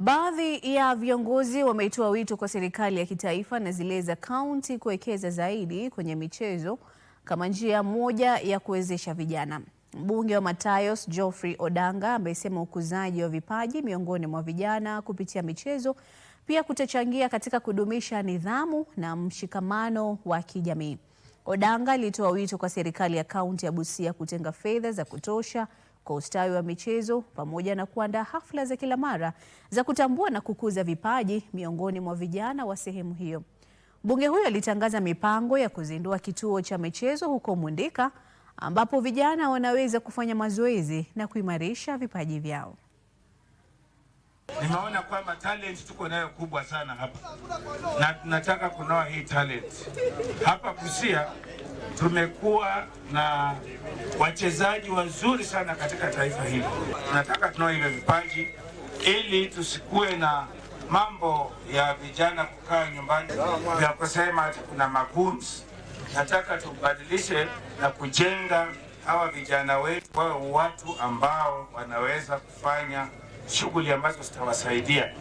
Baadhi ya viongozi wametoa wito kwa serikali ya kitaifa na zile za kaunti kuwekeza zaidi kwenye michezo kama njia moja ya kuwezesha vijana. Mbunge wa Matayos Geoffrey Odanga amesema ukuzaji wa vipaji miongoni mwa vijana kupitia michezo pia kutachangia katika kudumisha nidhamu na mshikamano wa kijamii. Odanga alitoa wito kwa serikali ya kaunti ya Busia kutenga fedha za kutosha kwa ustawi wa michezo pamoja na kuandaa hafla za kila mara za kutambua na kukuza vipaji miongoni mwa vijana wa sehemu hiyo. Mbunge huyo alitangaza mipango ya kuzindua kituo cha michezo huko Mwindika ambapo vijana wanaweza kufanya mazoezi na kuimarisha vipaji vyao. Nimeona kwamba talent tuko nayo kubwa sana hapa na tunataka kunoa hii talent. Hapa Busia tumekuwa na wachezaji wazuri sana katika taifa hili. Tunataka tunoe hivyo vipaji ili tusikue na mambo ya vijana kukaa nyumbani vya kusema ati kuna maguns. Nataka tubadilishe na kujenga hawa vijana wetu wawe watu ambao wanaweza kufanya shughuli ambazo zitawasaidia.